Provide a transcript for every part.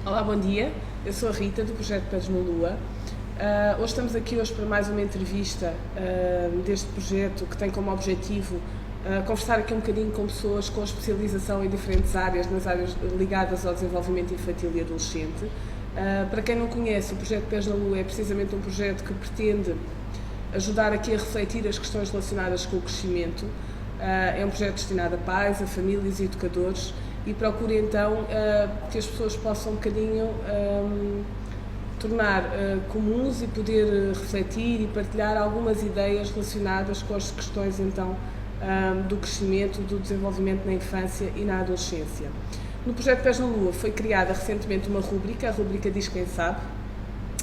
Olá, bom dia. Eu sou a Rita, do projeto Pés na Lua. Hoje estamos aqui para mais uma entrevista deste projeto que tem como objetivo conversar aqui um bocadinho com pessoas com especialização em diferentes áreas, nas áreas ligadas ao desenvolvimento infantil e adolescente. Para quem não conhece, o projeto Pés na Lua é precisamente um projeto que pretende ajudar aqui a refletir as questões relacionadas com o crescimento. É um projeto destinado a pais, a famílias e educadores e procura então que as pessoas possam um bocadinho tornar comuns e poder refletir e partilhar algumas ideias relacionadas com as questões então do crescimento, do desenvolvimento na infância e na adolescência. No projeto Pés na Lua foi criada recentemente uma rúbrica, a rúbrica Diz Quem Sabe,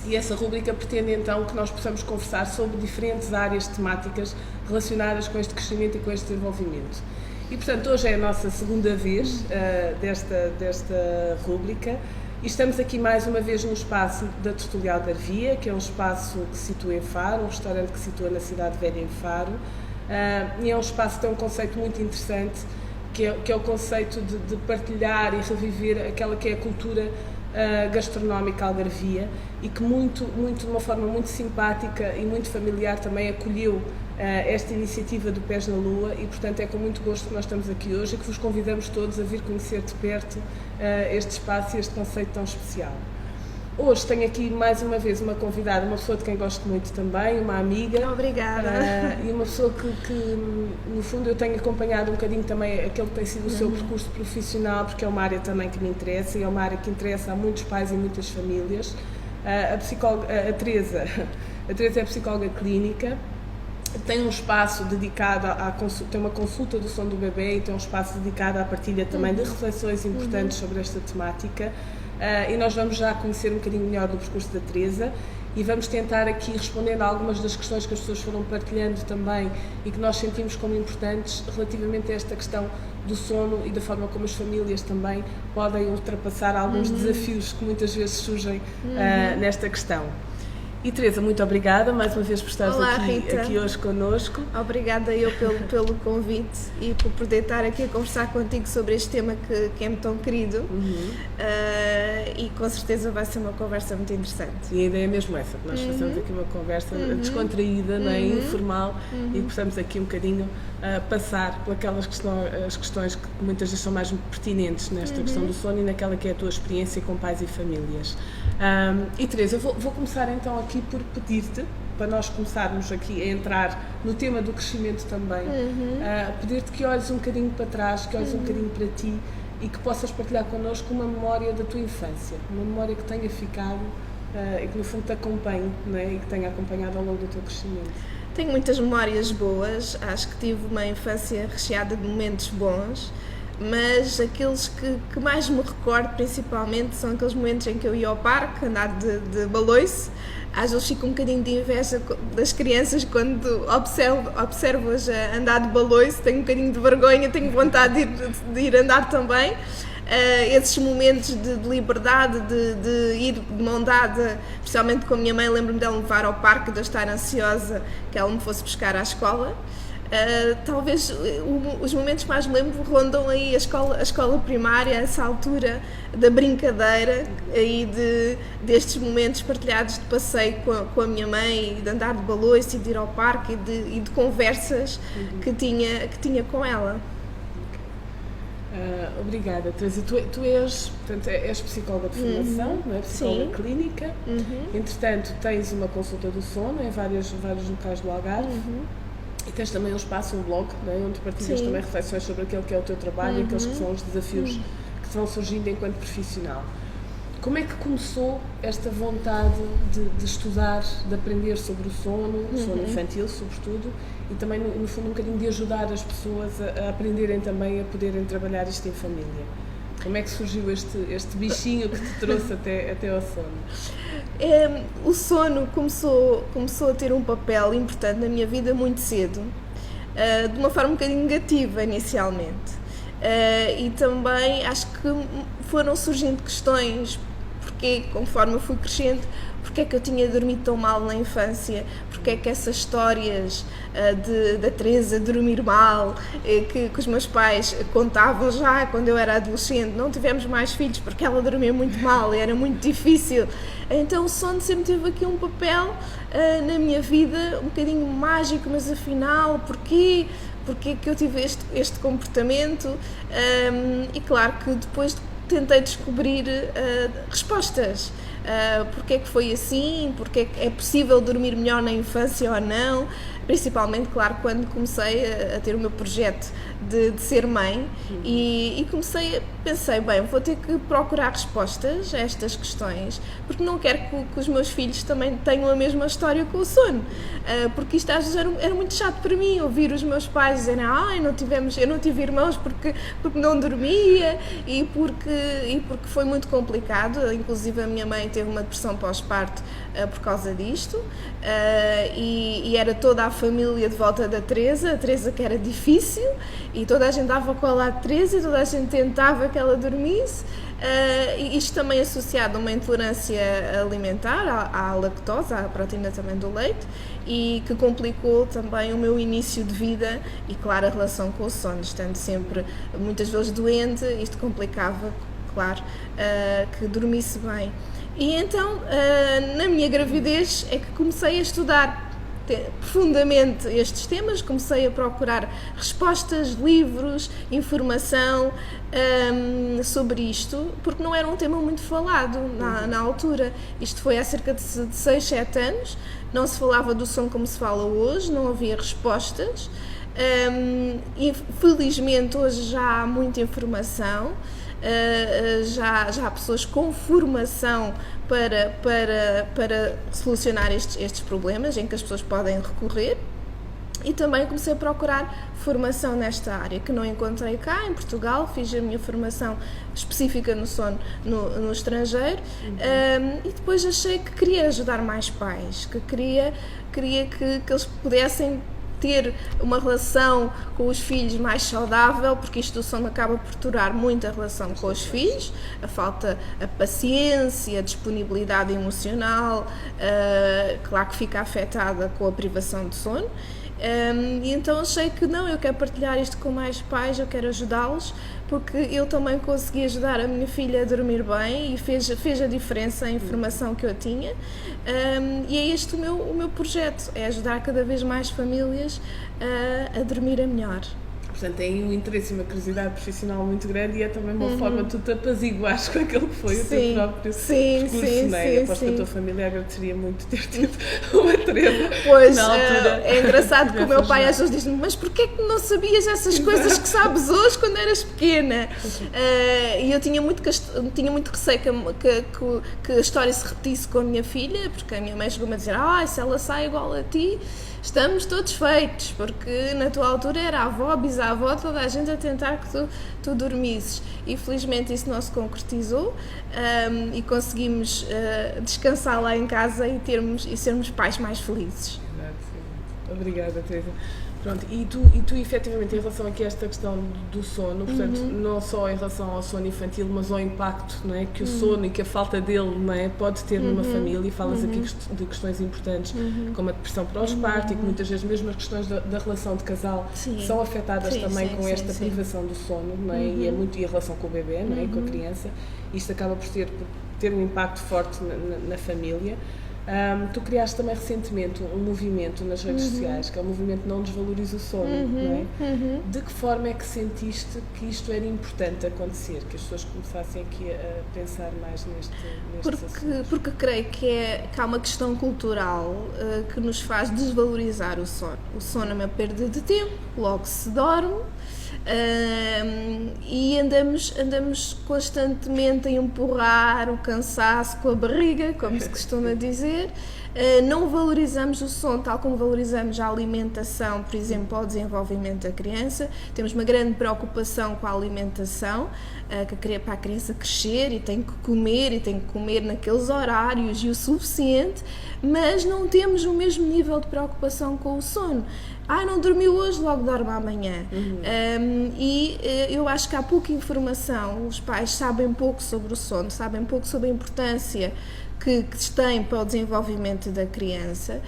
e essa rúbrica pretende então que nós possamos conversar sobre diferentes áreas temáticas relacionadas com este crescimento e com este desenvolvimento. E portanto hoje é a nossa segunda vez desta rúbrica e estamos aqui mais uma vez no espaço da Tertulial da Arvia, que é um espaço que se situa em Faro, um restaurante que se situa na cidade velha em Faro, e é um espaço que tem um conceito muito interessante, que é o conceito de partilhar e reviver aquela que é a cultura gastronómica algarvia e que de uma forma muito simpática e muito familiar também acolheu esta iniciativa do Pés na Lua e portanto é com muito gosto que nós estamos aqui hoje e que vos convidamos todos a vir conhecer de perto este espaço e este conceito tão especial. Hoje tenho aqui mais uma vez uma convidada, uma pessoa de quem gosto muito também, uma amiga. Obrigada. E uma pessoa que no fundo eu tenho acompanhado um bocadinho também aquele que tem sido o seu percurso profissional, porque é uma área também que me interessa e é uma área que interessa a muitos pais e muitas famílias. A Teresa é psicóloga clínica, tem um espaço dedicado tem uma consulta do som do bebê e tem um espaço dedicado à partilha também de reflexões importantes sobre esta temática. E nós vamos já conhecer um bocadinho melhor do percurso da Teresa e vamos tentar aqui respondendo a algumas das questões que as pessoas foram partilhando também e que nós sentimos como importantes relativamente a esta questão do sono e da forma como as famílias também podem ultrapassar alguns desafios que muitas vezes surgem nesta questão. E Teresa, muito obrigada mais uma vez por estares aqui hoje connosco. Obrigada eu pelo convite e por poder estar aqui a conversar contigo sobre este tema que é-me tão querido e com certeza vai ser uma conversa muito interessante. E a ideia é mesmo essa, que nós façamos aqui uma conversa descontraída, informal e possamos aqui um bocadinho passar por aquelas as questões que muitas vezes são mais pertinentes nesta questão do sono e naquela que é a tua experiência com pais e famílias. E Teresa, eu vou começar então aqui por pedir-te, para nós começarmos aqui a entrar no tema do crescimento também, pedir-te que olhes um bocadinho para trás, que olhes um bocadinho para ti e que possas partilhar connosco uma memória da tua infância, uma memória que tenha ficado e que no fundo te acompanhe, não é? E que tenha acompanhado ao longo do teu crescimento. Tenho muitas memórias boas, acho que tive uma infância recheada de momentos bons, mas aqueles que mais me recordo principalmente são aqueles momentos em que eu ia ao parque, andar de baloiço. Às vezes fico um bocadinho de inveja das crianças quando observo-as a andar de baloiço, tenho um bocadinho de vergonha, tenho vontade de ir andar também. Esses momentos de liberdade, de ir de mão dada, especialmente com a minha mãe, lembro-me dela me levar ao parque, de eu estar ansiosa que ela me fosse buscar à escola. Talvez os momentos que mais me lembro rondam aí a escola primária, essa altura da brincadeira e destes momentos partilhados de passeio com a minha mãe, de andar de baloiço e de ir ao parque e de conversas que tinha com ela. Obrigada, Teresa. Tu és psicóloga de formação, não é? Psicóloga clínica. Entretanto, tens uma consulta do sono em vários locais do Algarve. E tens também um espaço, um blog, né, onde partilhas também reflexões sobre aquele que é o teu trabalho e aqueles que são os desafios que te vão surgindo enquanto profissional. Como é que começou esta vontade de estudar, de aprender sobre o sono infantil, sobretudo, e também, no fundo, um bocadinho de ajudar as pessoas a aprenderem também a poderem trabalhar isto em família? Como é que surgiu este bichinho que te trouxe até ao sono? O sono começou a ter um papel importante na minha vida muito cedo, de uma forma um bocadinho negativa inicialmente. E também acho que foram surgindo questões porque conforme eu fui crescendo, porque é que eu tinha dormido tão mal na infância, porque é que essas histórias da Teresa dormir mal, que os meus pais contavam já quando eu era adolescente, não tivemos mais filhos porque ela dormia muito mal e era muito difícil. Então o sono sempre teve aqui um papel na minha vida, um bocadinho mágico, mas afinal, porquê que eu tive este comportamento? E claro que depois tentei descobrir respostas. Porque é que foi assim, porque é que é possível dormir melhor na infância ou não, principalmente, claro, quando comecei a ter o meu projeto de ser mãe e pensei, bem, vou ter que procurar respostas a estas questões, porque não quero que os meus filhos também tenham a mesma história com o sono, porque isto às vezes era muito chato para mim, ouvir os meus pais dizerem, eu não tive irmãos porque não dormia e porque foi muito complicado, inclusive a minha mãe teve uma depressão pós-parto por causa disto, e era toda a família de volta da Teresa, a Teresa que era difícil, e toda a gente dava com ela à Teresa e toda a gente tentava que ela dormisse, isto também associado a uma intolerância alimentar, à lactose, à proteína também do leite, e que complicou também o meu início de vida e, claro, a relação com o sono, estando sempre muitas vezes doente, isto complicava, claro, que dormisse bem. E então, na minha gravidez, é que comecei a estudar profundamente estes temas, comecei a procurar respostas, livros, informação sobre isto, porque não era um tema muito falado na altura. Isto foi há cerca de 6, 7 anos, não se falava do sono como se fala hoje, não havia respostas. Infelizmente hoje já há muita informação, já há pessoas com formação para solucionar estes problemas em que as pessoas podem recorrer, e também comecei a procurar formação nesta área que não encontrei cá em Portugal. Fiz a minha formação específica no sono no estrangeiro, e depois achei que queria ajudar mais pais, que queria que eles pudessem ter uma relação com os filhos mais saudável, porque isto do sono acaba por tornar muito a relação com os filhos, a paciência, a disponibilidade emocional, claro que fica afetada com a privação de sono. E então achei que não, eu quero partilhar isto com mais pais, eu quero ajudá-los, porque eu também consegui ajudar a minha filha a dormir bem e fez a diferença a informação que eu tinha, e é este o meu projeto, é ajudar cada vez mais famílias a dormir melhor. Portanto, tem um interesse e uma curiosidade profissional muito grande, e é também uma forma de tu te apaziguares com aquilo que foi o teu próprio percurso, não é? Aposto que a tua família agradeceria muito ter tido uma Teresa pois, na altura. É engraçado que o meu pai às vezes diz-me, mas porquê que não sabias essas coisas que sabes hoje quando eras pequena? E eu tinha muito receio que a história se repetisse com a minha filha, porque a minha mãe chegou-me a dizer, se ela sai igual a ti, estamos todos feitos, porque na tua altura era a avó, bisavó, toda a gente a tentar que tu dormisses. E felizmente isso não se concretizou, e conseguimos descansar lá em casa e sermos pais mais felizes. Obrigada, Teresa. Pronto, e tu efetivamente, em relação aqui a esta questão do sono, portanto, não só em relação ao sono infantil, mas ao impacto, não é, que o sono e que a falta dele, não é, pode ter numa família, e falas aqui de questões importantes, como a depressão pós-parto, e que muitas vezes mesmo as questões da relação de casal são afetadas também com esta privação do sono, não é, e a relação com o bebê, não é, com a criança. Isto acaba por ter um impacto forte na família. Tu criaste também recentemente um movimento nas redes sociais, que é o movimento Não Desvaloriza o Sono, não é? De que forma é que sentiste que isto era importante acontecer, que as pessoas começassem aqui a pensar mais nestes assuntos? Porque creio que há uma questão cultural que nos faz desvalorizar o sono. O sono é uma perda de tempo, logo se dorme. E andamos constantemente a empurrar o cansaço com a barriga, como se costuma dizer. Não valorizamos o sono tal como valorizamos a alimentação, por exemplo, para o desenvolvimento da criança. Temos uma grande preocupação com a alimentação, para a criança crescer e tem que comer naqueles horários e o suficiente, mas não temos o mesmo nível de preocupação com o sono. não dormiu hoje, logo dorme amanhã. E eu acho que há pouca informação, os pais sabem pouco sobre o sono, sabem pouco sobre a importância que se tem para o desenvolvimento da criança,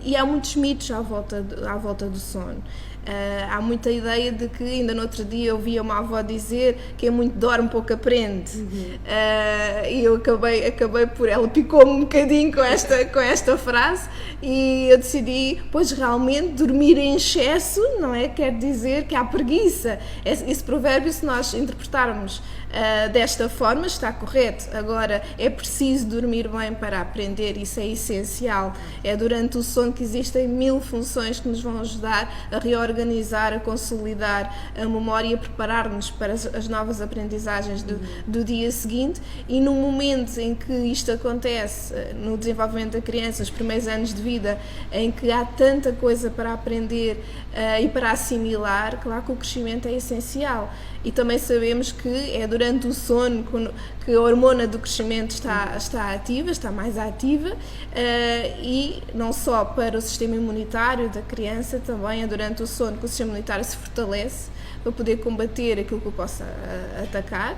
e há muitos mitos à volta do sono. Há muita ideia de que, ainda no outro dia eu via uma avó dizer que quem muito dorme pouco aprende, e eu acabei por, ela picou-me um bocadinho com esta frase, e eu decidi, pois realmente dormir em excesso, não é? Quer dizer que há preguiça. Esse provérbio, se nós interpretarmos desta forma, está correto. Agora, é preciso dormir bem para aprender, isso é essencial. É durante o sono que existem 1000 funções que nos vão ajudar a reorganizar, a consolidar a memória e a preparar-nos para as novas aprendizagens do dia seguinte. E no momento em que isto acontece, no desenvolvimento da criança, os primeiros anos de vida, em que há tanta coisa para aprender e para assimilar, claro que o crescimento é essencial. E também sabemos que é durante o sono que a hormona do crescimento está ativa, está mais ativa, e não só para o sistema imunitário da criança, também é durante o sono que o sistema imunitário se fortalece para poder combater aquilo que o possa atacar.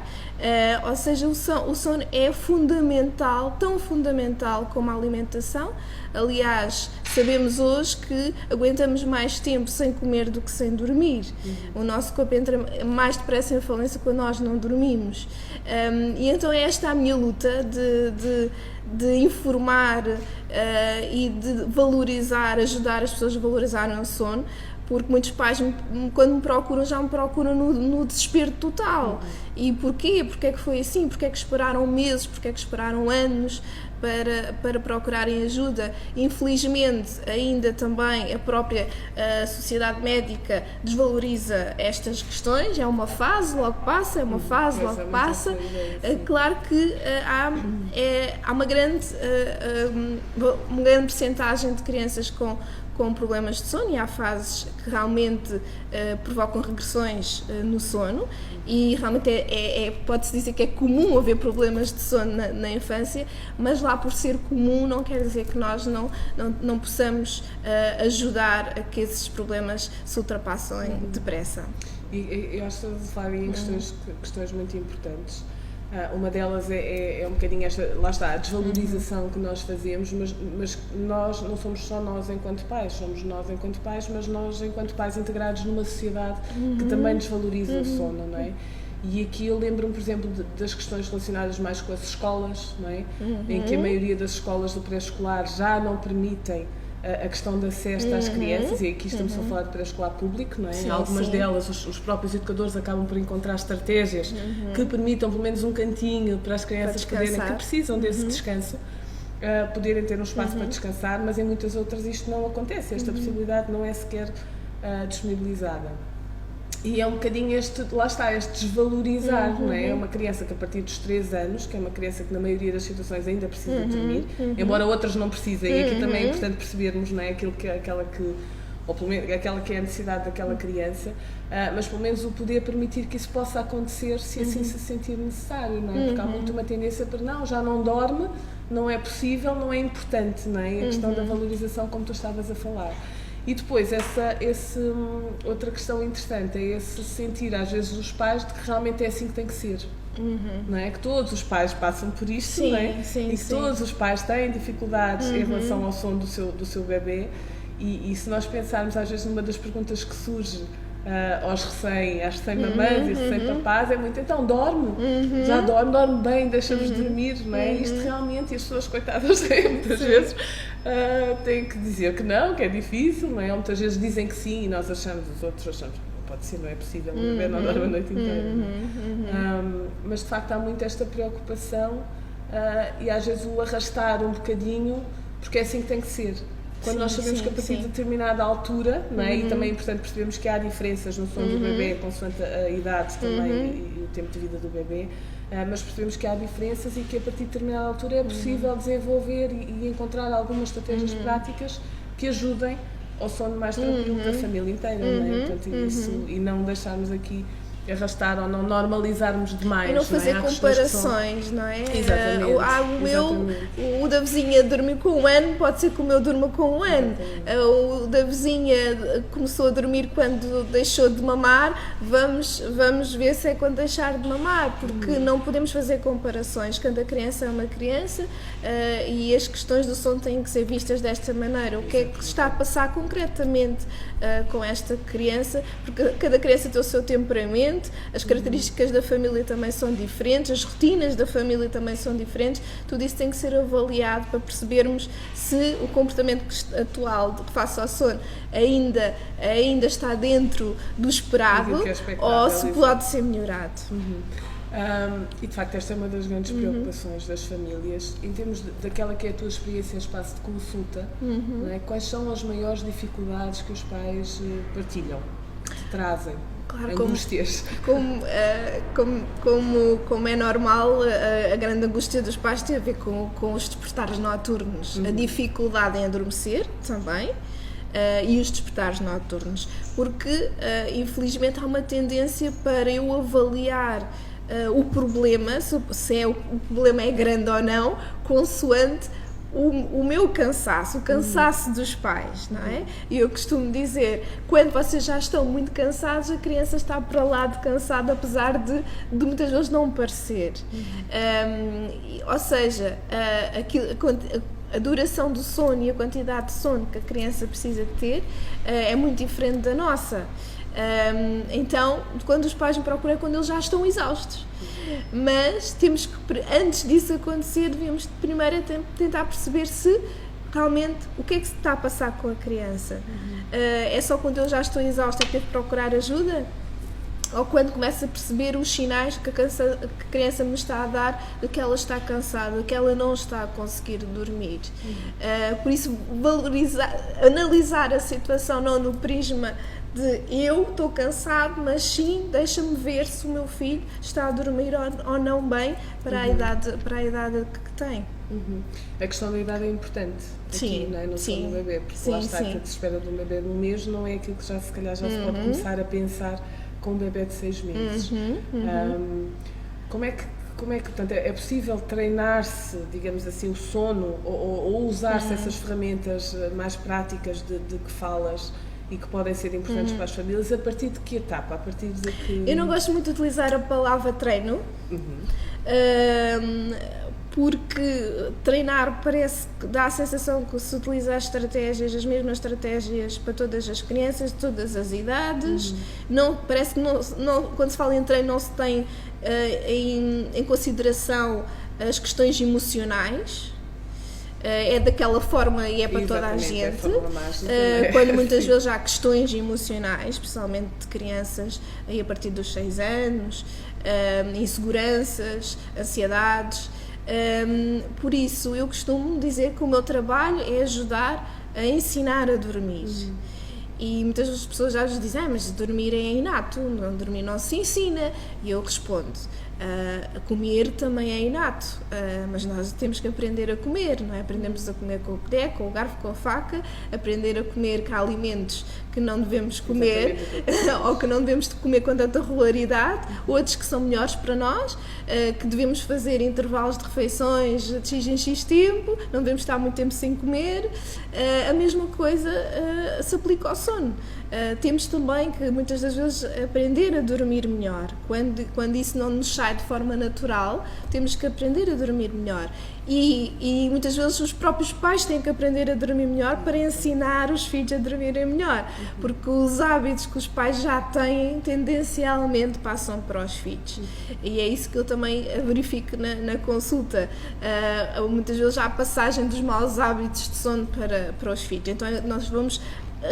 Ou seja, o sono é fundamental, tão fundamental como a alimentação. Aliás, sabemos hoje que aguentamos mais tempo sem comer do que sem dormir. O nosso corpo entra mais depressa em falência quando nós não dormimos. E então é esta a minha luta de informar e de valorizar, ajudar as pessoas a valorizarem o sono, porque muitos pais, quando me procuram, já me procuram no desespero total. E porquê? Porque é que foi assim? Porque é que esperaram meses? Porque é que esperaram anos para procurarem ajuda? Infelizmente, ainda também a própria sociedade médica desvaloriza estas questões. É uma fase, logo passa, é uma fase, logo passa. Claro que há uma grande percentagem de crianças com problemas de sono, e há fases que realmente provocam regressões no sono, e realmente pode-se dizer que é comum haver problemas de sono na infância, mas lá por ser comum não quer dizer que nós não possamos ajudar a que esses problemas se ultrapassem depressa. E eu acho que estás a falar em questões muito importantes. Uma delas é um bocadinho esta, lá está, a desvalorização que nós fazemos, mas nós não somos só nós enquanto pais, somos nós enquanto pais, mas nós enquanto pais integrados numa sociedade que também desvaloriza o sono, não é? E aqui eu lembro-me, por exemplo, das questões relacionadas mais com as escolas, não é? Em que a maioria das escolas do pré-escolar já não permitem a questão da cesta às crianças, e aqui estamos a falar de pré-escolar público, não é? Sim, algumas delas os próprios educadores acabam por encontrar estratégias que permitam pelo menos um cantinho para as crianças poderem, que precisam desse descanso, poderem ter um espaço para descansar, mas em muitas outras isto não acontece, esta possibilidade não é sequer disponibilizada. E é um bocadinho este desvalorizar, não é? É uma criança que a partir dos 3 anos, que é uma criança que na maioria das situações ainda precisa dormir, embora outras não precisem, e aqui também é importante percebermos, não é? Ou pelo menos aquela que é a necessidade daquela criança, mas pelo menos o poder permitir que isso possa acontecer se assim se sentir necessário, não é? Porque há muito uma tendência para já não dorme, não é possível, não é importante, não é? A questão da valorização, como tu estavas a falar. E depois, outra questão interessante é esse sentir, às vezes, dos pais de que realmente é assim que tem que ser. Não é? Que todos os pais passam por isto, não é? E que todos os pais têm dificuldades em relação ao sono do seu bebê. E se nós pensarmos, às vezes, numa das perguntas que surge às recém-mamães e recém-papás, é muito, então dorme, já dorme bem, deixa-nos dormir, não é? Isto realmente, e as pessoas coitadas muitas vezes têm que dizer que não, que é difícil, não é? Ou muitas vezes dizem que sim e nós achamos, os outros achamos, não pode ser, não é possível, o bebê não dorme a noite inteira. Mas de facto há muito esta preocupação e às vezes o arrastar um bocadinho, porque é assim que tem que ser. Quando nós sabemos que a partir de determinada altura, não é? E também é importante percebermos que há diferenças no sono do bebê, consoante a idade também e o tempo de vida do bebê, mas percebemos que há diferenças e que a partir de determinada altura é possível desenvolver e encontrar algumas estratégias práticas que ajudem ao sono mais tranquilo da família inteira, não é? Portanto, isso, e não deixarmos aqui arrastar ou não normalizarmos demais. E não fazer não é? comparações, não é? Exatamente. O da vizinha dormiu com 1 ano, pode ser que o meu durma com 1 ano. O da vizinha começou a dormir quando deixou de mamar, vamos ver se é quando deixar de mamar, porque não podemos fazer comparações. Cada criança é uma criança e as questões do sono têm que ser vistas desta maneira. O que é que está a passar concretamente com esta criança, porque cada criança tem o seu temperamento, as características da família também são diferentes, as rotinas da família também são diferentes, tudo isso tem que ser avaliado para percebermos se o comportamento atual face ao sono ainda está dentro do esperado ou se pode ser melhorado. E de facto esta é uma das grandes preocupações das famílias em termos daquela que é a tua experiência em espaço de consulta, não é? Quais são as maiores dificuldades que os pais partilham, que te trazem? Claro, Angústias. Como é normal, a grande angústia dos pais tem a ver com os despertares noturnos, a dificuldade em adormecer também, e os despertares noturnos, porque infelizmente há uma tendência para eu avaliar o problema, se o problema é grande ou não, consoante o meu cansaço, o cansaço dos pais, não é? E eu costumo dizer, quando vocês já estão muito cansados, a criança está para lá de cansada, apesar de muitas vezes não parecer. Ou seja, a duração do sono e a quantidade de sono que a criança precisa de ter é muito diferente da nossa. Então, quando os pais me procuram é quando eles já estão exaustos. Mas temos que, antes disso acontecer, devemos primeiro tentar perceber se realmente o que é que se está a passar com a criança. É só quando eu já estou exausta que devo procurar ajuda? Ou quando começo a perceber os sinais que a criança me está a dar de que ela está cansada, de que ela não está a conseguir dormir. Por isso, analisar a situação não no prisma de eu estou cansado, mas sim, deixa-me ver se o meu filho está a dormir ou não bem para a idade que tem. A questão da idade é importante aqui, não é? No sono do bebê, porque lá está, aquilo que se espera de um bebê de 1 mês não é aquilo que já se calhar já se pode começar a pensar com um bebê de 6 meses. Como é que, portanto, é possível treinar-se, digamos assim, o sono ou usar-se essas ferramentas mais práticas de que falas e que podem ser importantes para as famílias, a partir de que etapa? A partir de que... Eu não gosto muito de utilizar a palavra treino, porque treinar parece que dá a sensação que se utiliza as mesmas estratégias para todas as crianças, de todas as idades. Parece que quando se fala em treino não se tem em consideração as questões emocionais. É daquela forma e é para toda a gente, quando muitas vezes há questões emocionais, especialmente de crianças aí a partir dos 6 anos, inseguranças, ansiedades. Por isso eu costumo dizer que o meu trabalho é ajudar a ensinar a dormir. E muitas das pessoas já nos dizem, mas dormir é inato, dormir não se ensina. E eu respondo, a comer também é inato, mas nós temos que aprender a comer, não é? Aprendemos a comer com o colher, com o garfo, com a faca, aprender a comer que há alimentos que não devemos comer ou que não devemos comer com tanta regularidade, outros que são melhores para nós, que devemos fazer intervalos de refeições de x em x tempo, não devemos estar muito tempo sem comer. A mesma coisa se aplica ao sono. Temos também que muitas das vezes aprender a dormir melhor. Quando isso não nos sai de forma natural, temos que aprender a dormir melhor. E muitas vezes os próprios pais têm que aprender a dormir melhor para ensinar os filhos a dormirem melhor, porque os hábitos que os pais já têm tendencialmente passam para os filhos. E é isso que eu também verifico na consulta. Muitas vezes há a passagem dos maus hábitos de sono para os filhos. Então nós vamos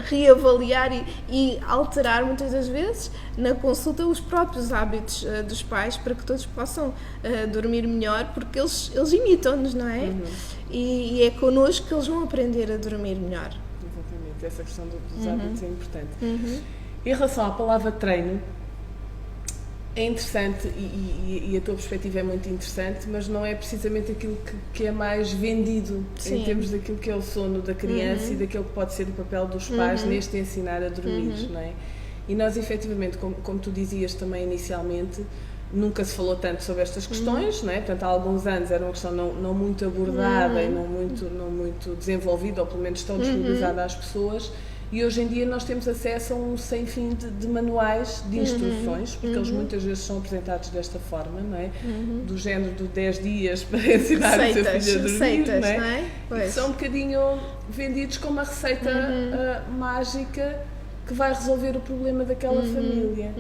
reavaliar e alterar muitas das vezes na consulta os próprios hábitos dos pais para que todos possam dormir melhor, porque eles imitam-nos, não é? E é connosco que eles vão aprender a dormir melhor. Exatamente, essa questão dos hábitos é importante. Em relação à palavra treino, é interessante e a tua perspectiva é muito interessante, mas não é precisamente aquilo que é mais vendido em termos daquilo que é o sono da criança e daquilo que pode ser o papel dos pais neste ensinar a dormir, não é? E nós, efetivamente, como tu dizias também inicialmente, nunca se falou tanto sobre estas questões, não é? Portanto, há alguns anos era uma questão não muito abordada e não muito desenvolvida, ou pelo menos tão disponibilizada às pessoas. E hoje em dia nós temos acesso a um sem fim de manuais de instruções, porque eles muitas vezes são apresentados desta forma, não é? Do género de 10 dias para ensinar o seu filho a dormir, não é? Que são um bocadinho vendidos como uma receita mágica que vai resolver o problema daquela família.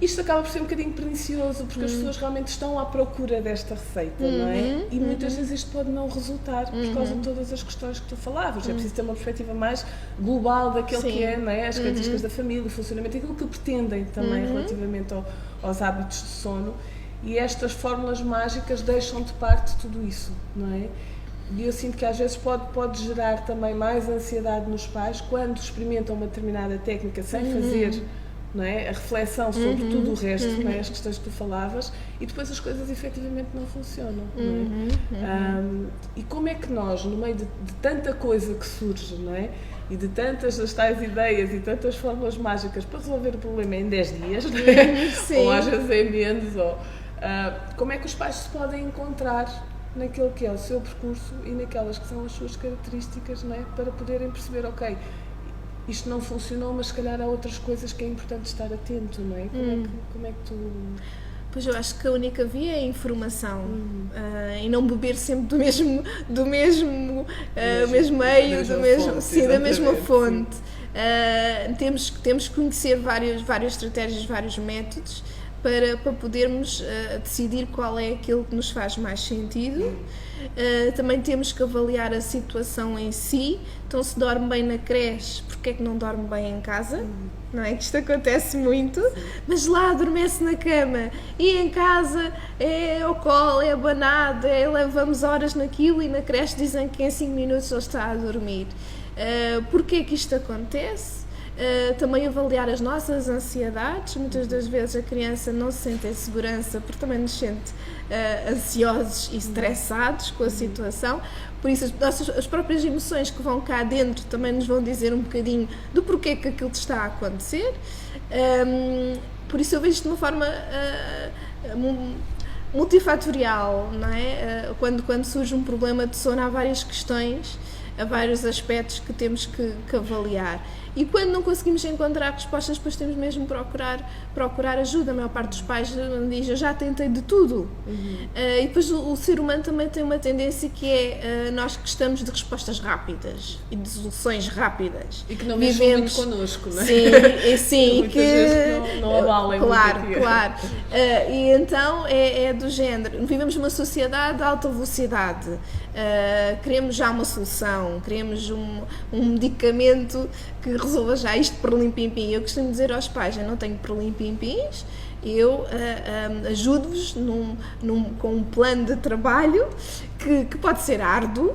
Isto acaba por ser um bocadinho pernicioso, porque as pessoas realmente estão à procura desta receita, não é? E muitas vezes isto pode não resultar por causa de todas as questões que tu falavas. É preciso ter uma perspectiva mais global daquilo que é, não é? As características da família, o funcionamento, aquilo que pretendem também relativamente aos hábitos de sono. E estas fórmulas mágicas deixam de parte tudo isso, não é? E eu sinto que às vezes pode gerar também mais ansiedade nos pais quando experimentam uma determinada técnica sem fazer, não é, a reflexão sobre tudo o resto, não é, as questões que tu falavas, e depois as coisas efetivamente não funcionam. Não é? E como é que nós, no meio de tanta coisa que surge, não é, e de tantas das tais ideias e tantas fórmulas mágicas para resolver o problema em 10 dias, não é? Ou às vezes em menos, como é que os pais se podem encontrar naquilo que é o seu percurso e naquelas que são as suas características, não é? Para poderem perceber, ok, isto não funcionou, mas se calhar há outras coisas que é importante estar atento, não é? Como é que tu... Pois eu acho que a única via é a informação e não beber sempre do mesmo meio, da mesma fonte. Temos que conhecer várias estratégias, vários métodos para podermos decidir qual é aquilo que nos faz mais sentido. Também temos que avaliar a situação em si. Então, se dorme bem na creche, porque é que não dorme bem em casa? Não é que isto acontece muito, mas lá adormece na cama e em casa é ao colo, é abanado, levamos horas naquilo e na creche dizem que em 5 minutos ele está a dormir. Porquê é que isto acontece? Também avaliar as nossas ansiedades. Muitas das vezes a criança não se sente em segurança porque também nos sente ansiosos e estressados com a situação. Por isso as próprias emoções que vão cá dentro também nos vão dizer um bocadinho do porquê que aquilo está a acontecer. Por isso eu vejo isto de uma forma multifatorial, não é? Quando surge um problema de sono há várias questões, há vários aspectos que temos que avaliar. E quando não conseguimos encontrar respostas, depois temos mesmo procurar ajuda. A maior parte dos pais diz, eu já tentei de tudo. E depois o ser humano também tem uma tendência que é, nós gostamos de respostas rápidas e de soluções rápidas. E que não vivem muito connosco, não é? Sim, que vezes não abalem claro. E então é do género, vivemos numa sociedade de alta velocidade. Queremos já uma solução, queremos um medicamento que resolva já isto por lim-pim-pim. Eu costumo dizer aos pais, eu não tenho por lim-pim-pins, eu ajudo-vos com um plano de trabalho que pode ser árduo,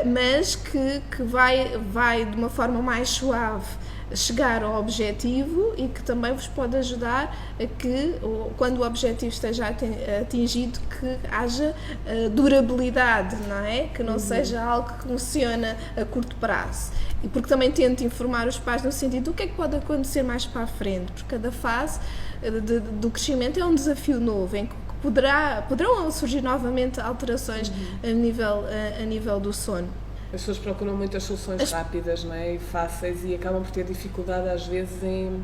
mas que vai de uma forma mais suave chegar ao objetivo e que também vos pode ajudar a que, quando o objetivo esteja atingido, que haja durabilidade, não é? Que não seja algo que funciona a curto prazo. E porque também tento informar os pais no sentido do que é que pode acontecer mais para a frente, porque cada fase do crescimento é um desafio novo, em que poderão surgir novamente alterações a nível do sono. As pessoas procuram muitas soluções rápidas, não é? E fáceis, e acabam por ter dificuldade às vezes em...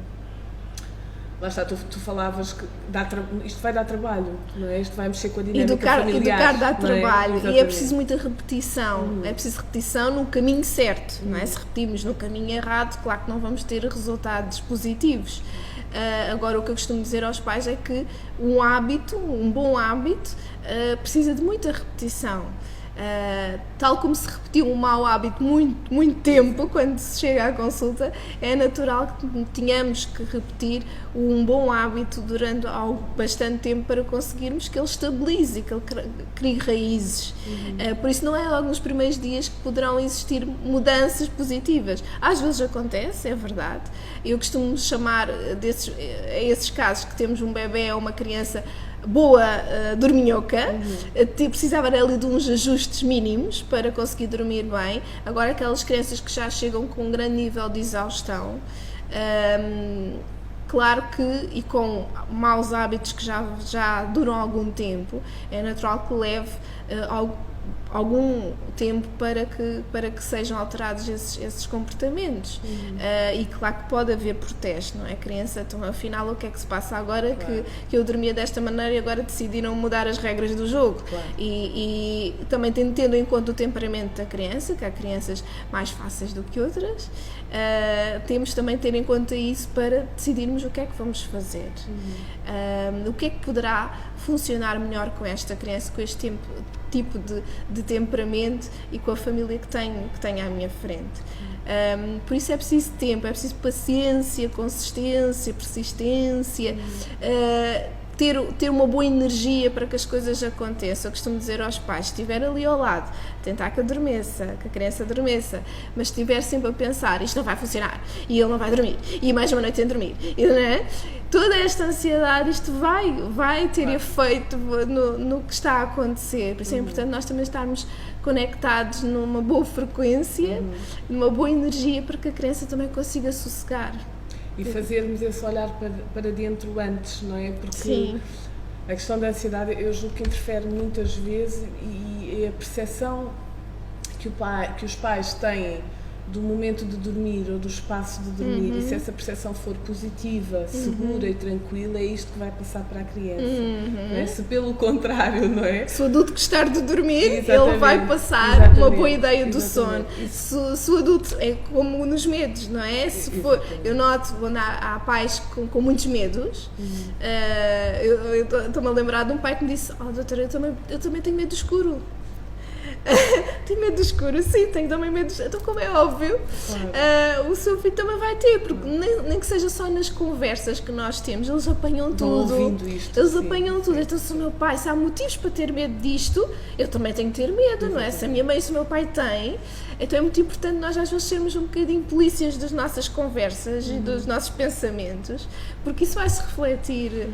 Lá está, tu falavas que isto vai dar trabalho, não é? Isto vai mexer com a dinâmica familiar. Educar dá trabalho, e é preciso muita repetição. É preciso repetição no caminho certo, não é? Se repetimos no caminho errado, claro que não vamos ter resultados positivos. Agora, o que eu costumo dizer aos pais é que um bom hábito, precisa de muita repetição. Tal como se repetiu um mau hábito muito tempo, quando se chega à consulta, é natural que tenhamos que repetir um bom hábito durante bastante tempo para conseguirmos que ele estabilize, que ele crie raízes. Por isso não é logo nos primeiros dias que poderão existir mudanças positivas. Às vezes acontece, é verdade. Eu costumo chamar a esses casos que temos um bebê ou uma criança boa dorminhoca, precisava ali de uns ajustes mínimos para conseguir dormir bem. Agora aquelas crianças que já chegam com um grande nível de exaustão, Claro que, e com maus hábitos que já duram algum tempo, é natural que leve algum tempo para que sejam alterados esses comportamentos. E claro que pode haver protesto, não é? A criança, então afinal o que é que se passa agora, claro, que eu dormia desta maneira e agora decidiram mudar as regras do jogo. Claro. E também tendo em conta o temperamento da criança, que há crianças mais fáceis do que outras, temos também de ter em conta isso para decidirmos o que é que vamos fazer. O que é que poderá funcionar melhor com esta criança, com este tipo de temperamento e com a família que tenho à minha frente. Por isso é preciso tempo, é preciso paciência, consistência, persistência, ter uma boa energia para que as coisas aconteçam. Eu costumo dizer aos pais, se estiver ali ao lado, tentar que a criança adormeça, mas se estiver sempre a pensar, isto não vai funcionar, e ele não vai dormir, e mais uma noite sem dormir, e, não é? Toda esta ansiedade, isto vai ter efeito no que está a acontecer. Por isso é importante nós também estarmos conectados numa boa frequência, numa boa energia, para que a criança também consiga sossegar. E fazermos esse olhar para dentro antes, não é? Porque sim, a questão da ansiedade, eu julgo que interfere muitas vezes, e a percepção que os pais têm do momento de dormir ou do espaço de dormir, e se essa percepção for positiva, segura e tranquila, é isto que vai passar para a criança. Não é? Se pelo contrário, não é? Se o adulto gostar de dormir, ele vai passar uma boa ideia do sono. Se o adulto é como nos medos, não é? Se for, eu noto quando há pais com muitos medos, eu estou-me a lembrar de um pai que me disse: doutora, eu também tenho medo do escuro. Tenho medo do escuro, sim, tenho também medo. Então, como é óbvio, claro, o seu filho também vai ter, porque nem que seja só nas conversas que nós temos, eles apanham tudo. Eles apanham tudo. Então, se o meu pai, se há motivos para ter medo disto, eu também tenho que ter medo, não é? Se a minha mãe e se o meu pai têm, então é muito importante nós às vezes sermos um bocadinho polícias das nossas conversas e dos nossos pensamentos, porque isso vai se refletir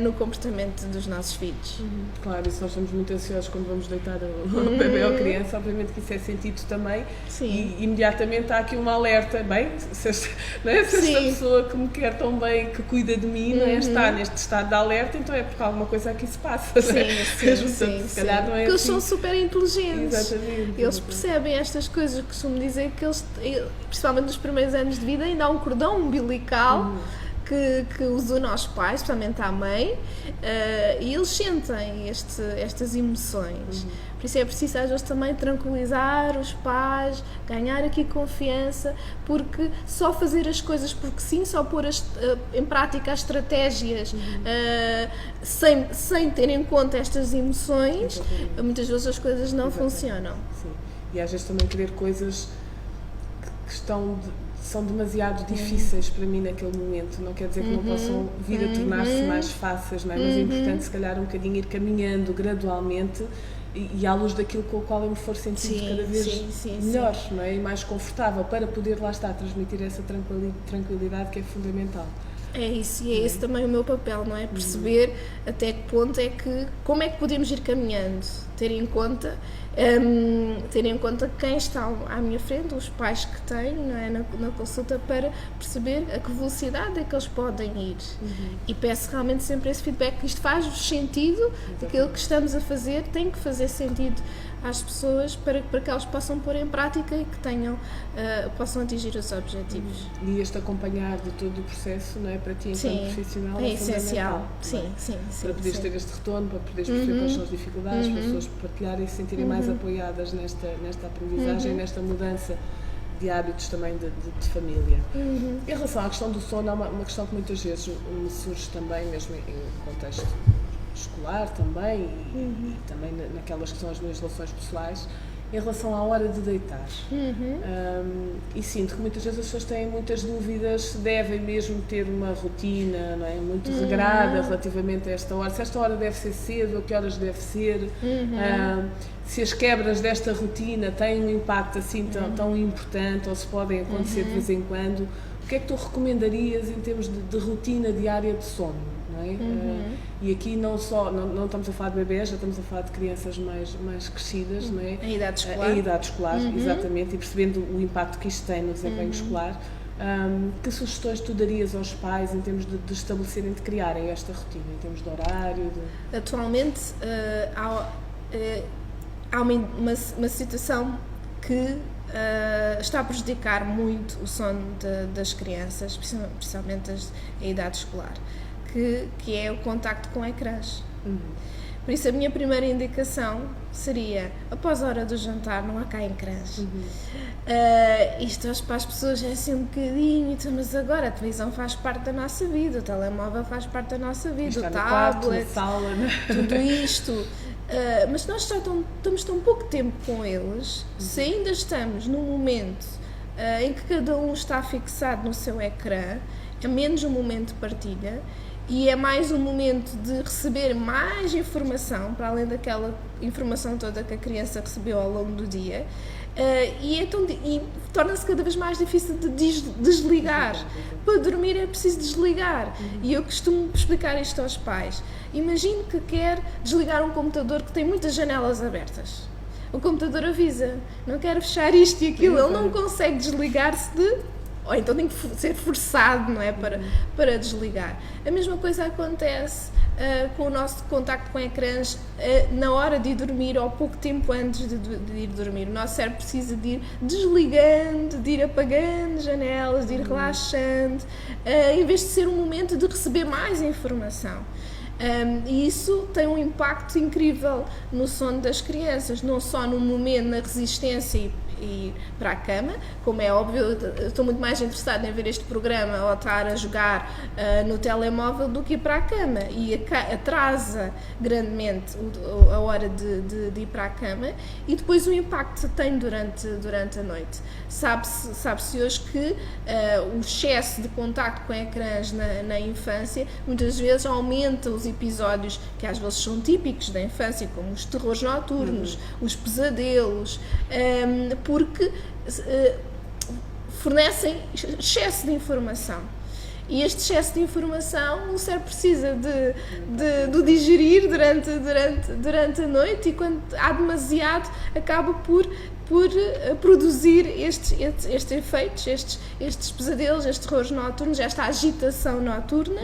no comportamento dos nossos filhos. Claro, e se nós estamos muito ansiosos quando vamos deitar o bebê ou a criança, obviamente que isso é sentido também. Sim. E imediatamente há aqui um alerta: bem, se esta pessoa que me quer tão bem, que cuida de mim, não é, está neste estado de alerta, então é porque alguma coisa aqui se passa. Sim. Se calhar não é. Porque eles são super inteligentes. Exatamente. Eles percebem estas coisas. Eu costumo dizer que eles, principalmente nos primeiros anos de vida, ainda há um cordão umbilical que os une aos pais, especialmente à mãe, e eles sentem estas emoções. Por isso é preciso às vezes também tranquilizar os pais, ganhar aqui confiança, porque só fazer as coisas porque sim, só pôr em prática as estratégias sem ter em conta estas emoções, muitas vezes as coisas não funcionam. Sim. E às vezes também querer coisas que são demasiado difíceis para mim naquele momento. Não quer dizer que não possam vir a tornar-se mais fáceis, não é? Mas é importante, se calhar, um bocadinho ir caminhando gradualmente e à luz daquilo com o qual eu me for sentindo cada vez melhor, não é? E mais confortável, para poder, lá estar, transmitir essa tranquilidade que é fundamental. É isso, e é esse também o meu papel, não é? Perceber até que ponto como é que podemos ir caminhando, ter em conta quem está à minha frente, os pais que tenho, não é? na consulta, para perceber a que velocidade é que eles podem ir. E peço realmente sempre esse feedback, que isto faz sentido, aquilo que estamos a fazer tem que fazer sentido às pessoas para que elas possam pôr em prática e que possam atingir os objetivos. E este acompanhar de todo o processo, não é? Para ti, enquanto profissional, é essencial. Sim. Para poderes ter este retorno, para poderes perceber quais são as dificuldades, para as pessoas partilharem e se sentirem mais apoiadas nesta aprendizagem, nesta mudança de hábitos também de família. Em relação à questão do sono, há uma questão que muitas vezes me surge também, mesmo em contexto escolar também, e também naquelas que são as minhas relações pessoais, em relação à hora de deitar. E sinto que muitas vezes as pessoas têm muitas dúvidas se devem mesmo ter uma rotina, não é? Muito regrada relativamente a esta hora, se esta hora deve ser cedo, a que horas deve ser, se as quebras desta rotina têm um impacto assim tão importante, ou se podem acontecer de vez em quando. O que é que tu recomendarias em termos de rotina diária de sono? Não é? E aqui não estamos a falar de bebés, já estamos a falar de crianças mais crescidas, não é? Em idade escolar. Em idade escolar, exatamente, e percebendo o impacto que isto tem no desempenho escolar. Que sugestões tu darias aos pais em termos de estabelecerem, de criarem esta rotina, em termos de horário? Atualmente há uma situação que está a prejudicar muito o sono das crianças, principalmente em idade escolar, que é o contacto com ecrãs. Por isso a minha primeira indicação seria, após a hora do jantar, não há cá ecrãs. Isto para as pessoas é assim um bocadinho, mas agora a televisão faz parte da nossa vida, o telemóvel faz parte da nossa vida, o tablet, sala, né? Tudo isto. Mas nós já estamos tão pouco tempo com eles, se ainda estamos num momento em que cada um está fixado no seu ecrã, é menos um momento de partilha e é mais um momento de receber mais informação, para além daquela informação toda que a criança recebeu ao longo do dia, e torna-se cada vez mais difícil de desligar. Para dormir é preciso desligar. E eu costumo explicar isto aos pais. Imagine que quer desligar um computador que tem muitas janelas abertas. O computador avisa, não quero fechar isto e aquilo, ele não consegue desligar-se ou então tem que ser forçado, não é, para desligar. A mesma coisa acontece com o nosso contacto com ecrãs na hora de ir dormir ou pouco tempo antes de ir dormir. O nosso cérebro precisa de ir desligando, de ir apagando janelas, de ir relaxando, em vez de ser um momento de receber mais informação. E isso tem um impacto incrível no sono das crianças, não só no momento, na resistência e para a cama, como é óbvio, eu estou muito mais interessada em ver este programa ou estar a jogar no telemóvel do que ir para a cama, e atrasa grandemente a hora de ir para a cama, e depois o impacto que tem durante a noite. Sabe-se hoje que o excesso de contacto com ecrãs na infância muitas vezes aumenta os episódios que às vezes são típicos da infância, como os terrores noturnos, os pesadelos, porque fornecem excesso de informação. E este excesso de informação o cérebro precisa de digerir durante a noite, e quando há demasiado acaba por produzir estes efeitos, estes pesadelos, estes terrores noturnos, esta agitação noturna.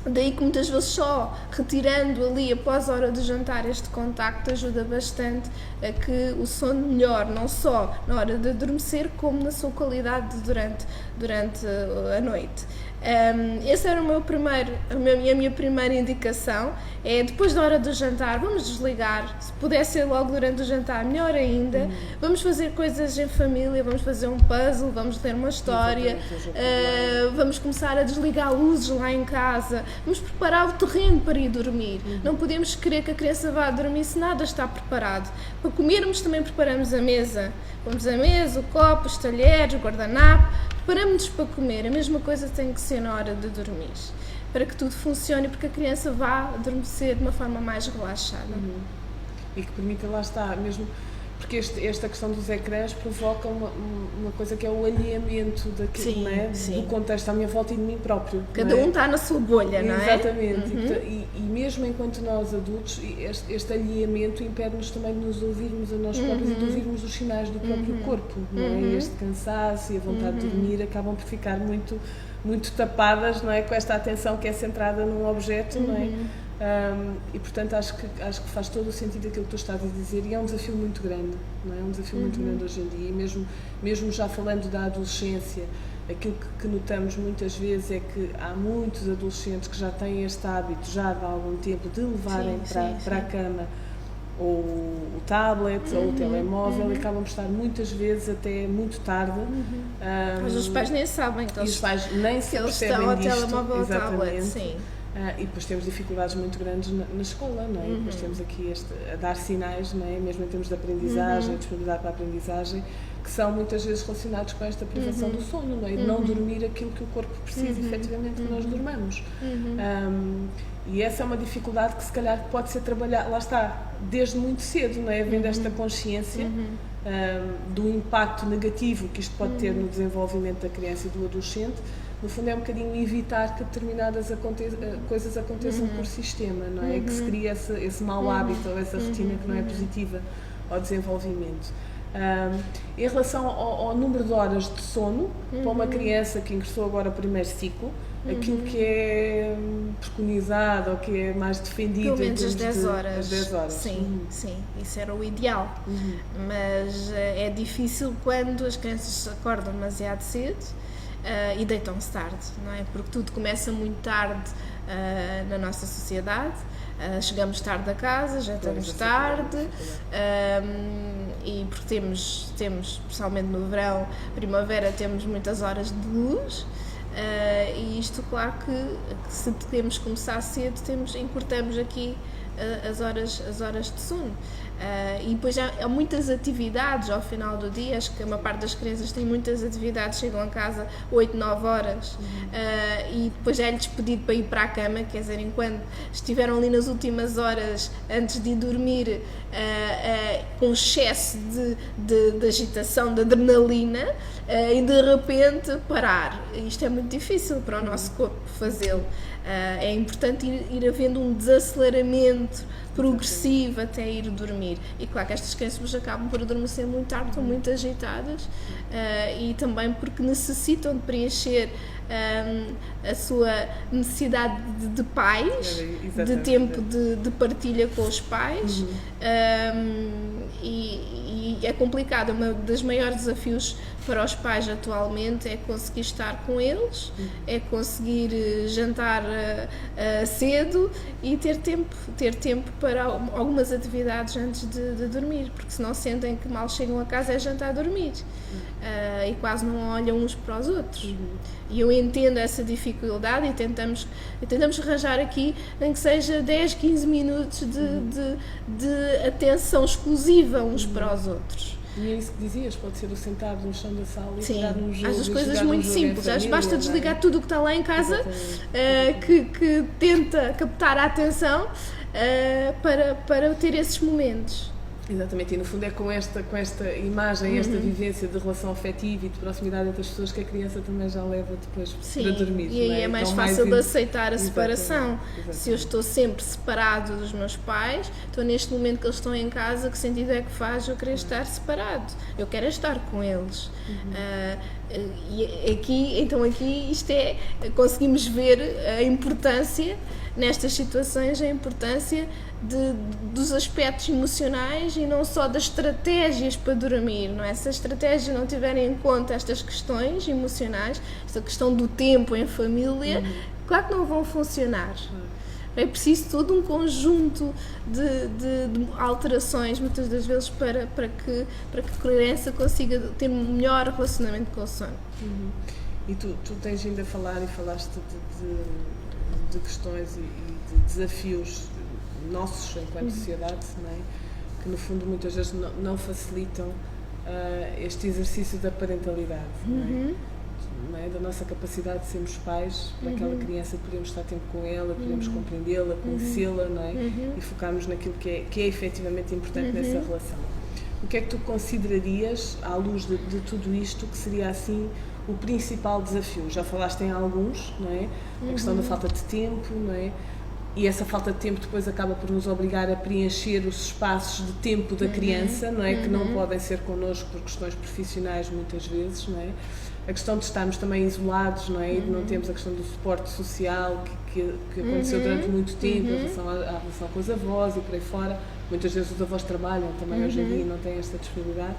Daí que muitas vezes só retirando ali após a hora do jantar este contacto ajuda bastante a que o sono melhore, não só na hora de adormecer, como na sua qualidade durante a noite. Esse era a minha primeira indicação, é depois da hora do jantar, vamos desligar, se puder ser logo durante o jantar, melhor ainda, vamos fazer coisas em família, vamos fazer um puzzle, vamos ler uma história, vamos começar a desligar luzes lá em casa, vamos preparar o terreno para ir dormir. Não podemos querer que a criança vá dormir se nada está preparado. Para comermos também preparamos a mesa, pomos a mesa, o copo, os talheres, o guardanapo, preparamos-nos para comer. A mesma coisa tem que ser na hora de dormir, para que tudo funcione, porque a criança vá adormecer de uma forma mais relaxada. E que permita, lá está, mesmo porque esta questão dos ecrãs provoca uma coisa que é o alinhamento daquilo, não é? Do contexto à minha volta e de mim próprio. Cada um está na sua bolha, não é? Exatamente. E mesmo enquanto nós adultos, este alinhamento impede-nos também de nos ouvirmos a nós próprios e de ouvirmos os sinais do próprio corpo, não é? Este cansaço e a vontade de dormir acabam por ficar muito tapadas, não é? Com esta atenção que é centrada num objeto, não é? E portanto acho que faz todo o sentido aquilo que tu estás a dizer, e é um desafio muito grande, não é? É um desafio muito grande hoje em dia, e mesmo já falando da adolescência, aquilo que notamos muitas vezes é que há muitos adolescentes que já têm este hábito já de algum tempo de levarem para a cama ou o tablet ou o telemóvel, e acabam por estar muitas vezes até muito tarde. Mas os pais nem sabem que os pais nem se percebem estão ao disto, telemóvel ou tablet, sim. E depois temos dificuldades muito grandes na escola, não é? E depois temos aqui a dar sinais, não é? Mesmo em termos de aprendizagem, disponibilidade para a aprendizagem, que são muitas vezes relacionados com esta privação do sono, não é? E de não dormir aquilo que o corpo precisa, efetivamente, que nós dormamos. E essa é uma dificuldade que se calhar pode ser trabalhada, lá está, desde muito cedo, não é? Havendo esta consciência do impacto negativo que isto pode ter no desenvolvimento da criança e do adolescente. No fundo é um bocadinho evitar que determinadas coisas aconteçam por sistema, não é? Que se cria esse mau hábito ou essa rotina que não é positiva ao desenvolvimento. Em relação ao número de horas de sono, para uma criança que ingressou agora o primeiro ciclo, aquilo que é preconizado ou que é mais defendido... Pelo menos as 10 horas. As 10 horas. Sim, sim, isso era o ideal. Mas é difícil quando as crianças acordam demasiado cedo e deitam-se tarde, não é? Porque tudo começa muito tarde na nossa sociedade. Chegamos tarde a casa, jantamos tarde, e porque temos, especialmente no verão, primavera, temos muitas horas de luz, e isto, claro que se queremos começar cedo, encurtamos aqui as horas de sono. E depois há muitas atividades ao final do dia, acho que uma parte das crianças tem muitas atividades, chegam a casa 8, 9 horas, e depois é-lhes pedido para ir para a cama, quer dizer, enquanto estiveram ali nas últimas horas antes de dormir, com excesso de agitação, de adrenalina, e de repente parar. Isto é muito difícil para o nosso corpo fazê-lo. É importante ir havendo um desaceleramento progressivo até ir dormir. E claro que estas crianças acabam por adormecer muito tarde, estão muito agitadas, e também porque necessitam de preencher a sua necessidade de pais, de tempo de partilha com os pais, e é complicado. Um dos maiores desafios para os pais atualmente é conseguir estar com eles, é conseguir jantar cedo e ter tempo para algumas atividades antes de dormir, porque senão sentem que mal chegam a casa é jantar a dormir, e quase não olham uns para os outros. E eu entendo essa dificuldade e tentamos arranjar aqui, nem que seja 10, 15 minutos de atenção exclusiva uns para os outros. E é isso que dizias, pode ser o sentar no chão da sala e Sim, jogar um jogo. às coisas muito simples, às basta desligar tudo o que está lá em casa, que tenta captar a atenção, para ter esses momentos. Exatamente, e no fundo é com esta imagem, esta vivência de relação afetiva e de proximidade entre as pessoas que a criança também já leva depois para dormir. E aí é mais fácil de aceitar a separação. Exatamente. Se eu estou sempre separado dos meus pais, então neste momento que eles estão em casa, que sentido é que faz eu querer estar separado? Eu quero estar com eles. E aqui isto conseguimos ver a importância nestas situações, a importância dos aspectos emocionais e não só das estratégias para dormir, não é? Se as estratégias não tiverem em conta estas questões emocionais, esta questão do tempo em família, claro que não vão funcionar. É preciso todo um conjunto de alterações, muitas das vezes, para que a criança consiga ter um melhor relacionamento com o sono. E tu tens vindo a falar e falaste de questões e de desafios nossos enquanto sociedade, não é? Que no fundo muitas vezes não facilitam este exercício da parentalidade, não é? Da nossa capacidade de sermos pais para aquela criança, podemos estar tempo com ela, podemos compreendê-la, conhecê-la, não é? E focarmos naquilo que é efetivamente importante nessa relação. O que é que tu considerarias, à luz de tudo isto, que seria assim o principal desafio? Já falaste em alguns, não é? A questão da falta de tempo, não é? E essa falta de tempo depois acaba por nos obrigar a preencher os espaços de tempo da criança, não é? Que não podem ser connosco por questões profissionais muitas vezes, não é? A questão de estarmos também isolados, não é? E de não termos a questão do suporte social que aconteceu durante muito tempo em relação à relação com os avós e por aí fora. Muitas vezes os avós trabalham também hoje em dia e não têm esta disponibilidade.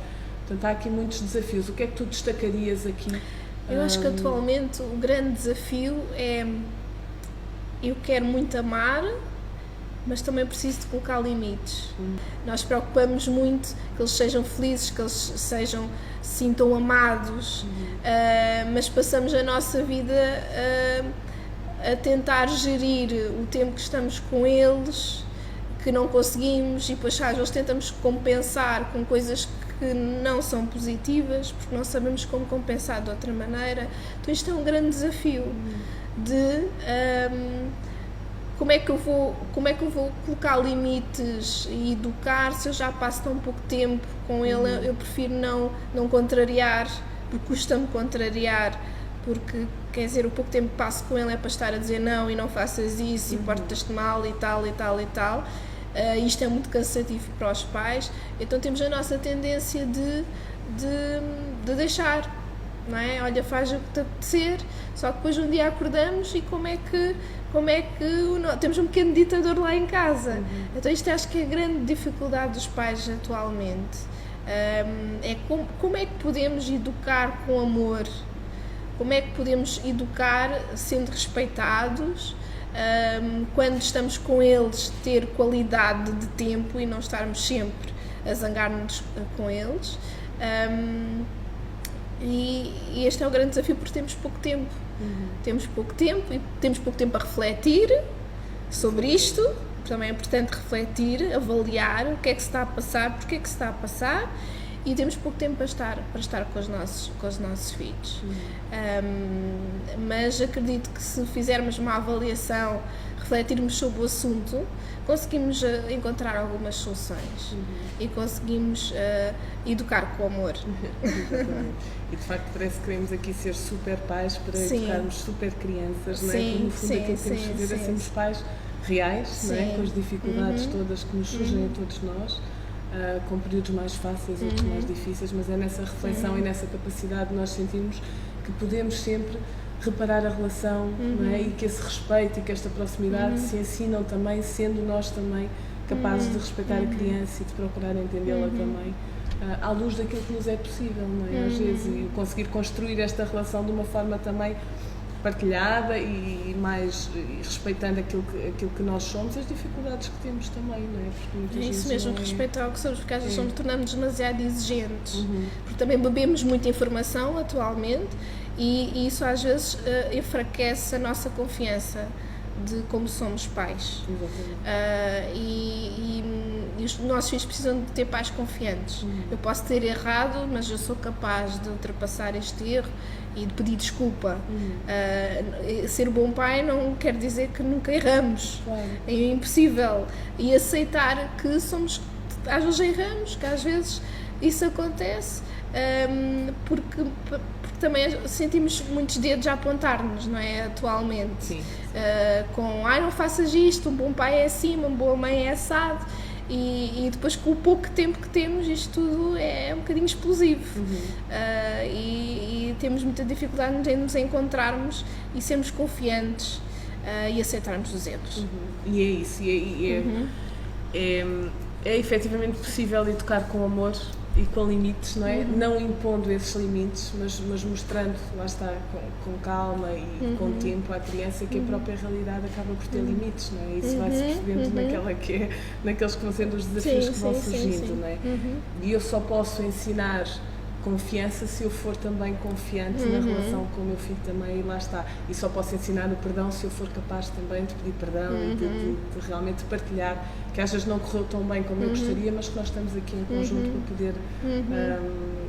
Portanto, há aqui muitos desafios. O que é que tu destacarias aqui? Eu acho que atualmente o grande desafio é: eu quero muito amar, mas também preciso de colocar limites. Nós preocupamos muito que eles sejam felizes, que eles sintam amados, mas passamos a nossa vida a tentar gerir o tempo que estamos com eles, que não conseguimos, e depois às vezes tentamos compensar com coisas que não são positivas, porque não sabemos como compensar de outra maneira. Então isto é um grande desafio de como é que eu vou colocar limites e educar se eu já passo tão pouco tempo com ele. Eu prefiro não contrariar, porque custa-me contrariar, porque quer dizer, o pouco tempo que passo com ele é para estar a dizer não e não faças isso e portas-te mal e tal e tal e tal. isto é muito cansativo para os pais, então temos a nossa tendência de deixar, não é? Olha, faz o que te apetecer, só que depois um dia acordamos e como é que temos um pequeno ditador lá em casa. Então isto acho que é a grande dificuldade dos pais atualmente, é como é que podemos educar com amor, como é que podemos educar sendo respeitados, quando estamos com eles ter qualidade de tempo e não estarmos sempre a zangar-nos com eles. E este é o grande desafio, porque temos pouco tempo. Temos pouco tempo e temos pouco tempo a refletir sobre isto. Também é importante refletir, avaliar o que é que se está a passar, porque é que se está a passar, e temos pouco tempo para estar com os nossos filhos. Mas acredito que se fizermos uma avaliação, refletirmos sobre o assunto, conseguimos encontrar algumas soluções e conseguimos educar com amor. E de facto parece que queremos aqui ser super pais para educarmos super crianças, não é? Sim, Porque no fundo aquilo que temos de fazer é sermos pais reais, não é? Com as dificuldades todas que nos surgem a todos nós, com períodos mais fáceis, outros mais difíceis, mas é nessa reflexão e nessa capacidade de nós sentirmos que podemos sempre reparar a relação, não é? E que esse respeito e que esta proximidade se ensinam também, sendo nós também capazes de respeitar a criança e de procurar entendê-la também, à luz daquilo que nos é possível, não é? Às vezes, e conseguir construir esta relação de uma forma também partilhada e mais respeitando aquilo que nós somos, as dificuldades que temos também, não é? Porque muitas vezes isso mesmo, respeitar ao que somos, porque às vezes tornamos demasiado exigentes, porque também bebemos muita informação atualmente e isso às vezes enfraquece a nossa confiança de como somos pais. E os nossos filhos precisam de ter pais confiantes. Eu posso ter errado, mas eu sou capaz de ultrapassar este erro e de pedir desculpa. Ser bom pai não quer dizer que nunca erramos. É impossível. E aceitar que às vezes erramos, que às vezes isso acontece, porque também sentimos muitos dedos a apontar-nos, não é? Atualmente. Sim. Não faças isto, um bom pai é assim, uma boa mãe é assado. E depois, com o pouco tempo que temos, isto tudo é um bocadinho explosivo. E temos muita dificuldade em nos encontrarmos e sermos confiantes e aceitarmos os erros. E é isso. É efetivamente possível educar com amor e com limites, não é? Não impondo esses limites, mas mostrando, lá está, com calma e com tempo à criança que a própria realidade acaba por ter limites, não é? Isso vai-se percebendo naqueles que vão sendo os desafios que vão surgindo, não é? E eu só posso ensinar confiança se eu for também confiante na relação com o meu filho também, e lá está. E só posso ensinar o perdão se eu for capaz também de pedir perdão e de realmente partilhar, que às vezes não correu tão bem como eu gostaria, mas que nós estamos aqui em conjunto para poder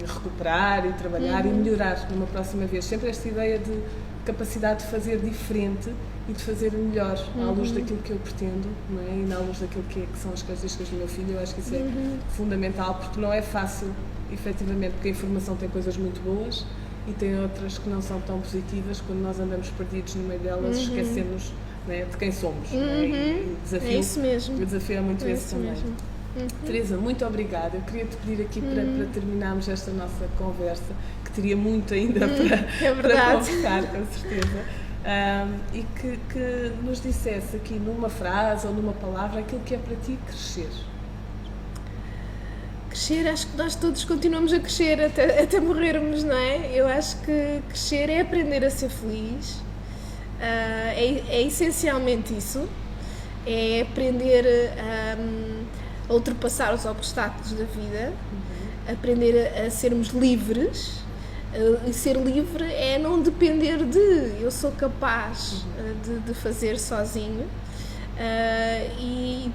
recuperar e trabalhar e melhorar numa próxima vez. Sempre esta ideia de capacidade de fazer diferente e de fazer melhor à luz daquilo que eu pretendo, não é? E à luz daquilo que são as características do meu filho. Eu acho que isso é fundamental, porque não é fácil, efetivamente, porque a informação tem coisas muito boas e tem outras que não são tão positivas. Quando nós andamos perdidos no meio delas, esquecemos, não é, de quem somos. Não é? E é isso mesmo. O desafio é muito esse também. Teresa, muito obrigada. Eu queria te pedir aqui para terminarmos esta nossa conversa, que teria muito ainda para conversar, com certeza, e que nos dissesse aqui numa frase ou numa palavra aquilo que é para ti crescer. Crescer, acho que nós todos continuamos a crescer até morrermos, não é? Eu acho que crescer é aprender a ser feliz, é essencialmente isso, é aprender a ultrapassar os obstáculos da vida, aprender a sermos livres, e ser livre é não depender eu sou capaz de fazer sozinho, e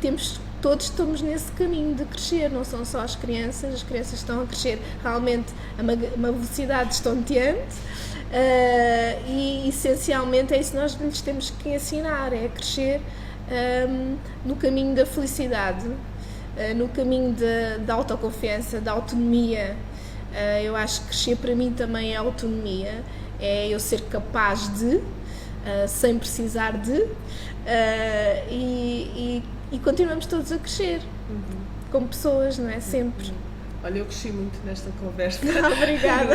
todos estamos nesse caminho de crescer, não são só as crianças estão a crescer realmente a uma velocidade estonteante, e essencialmente é isso que nós lhes temos que ensinar, é a crescer no caminho da felicidade, no caminho da autoconfiança, da autonomia. Eu acho que crescer para mim também é autonomia, é eu ser capaz de, sem precisar de, e e continuamos todos a crescer, como pessoas, não é? Sempre. Olha, eu cresci muito nesta conversa. Obrigada.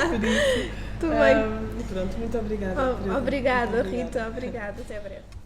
Por isso. Tudo bem. Pronto, muito obrigada. Obrigada, Rita. Obrigada. Até breve.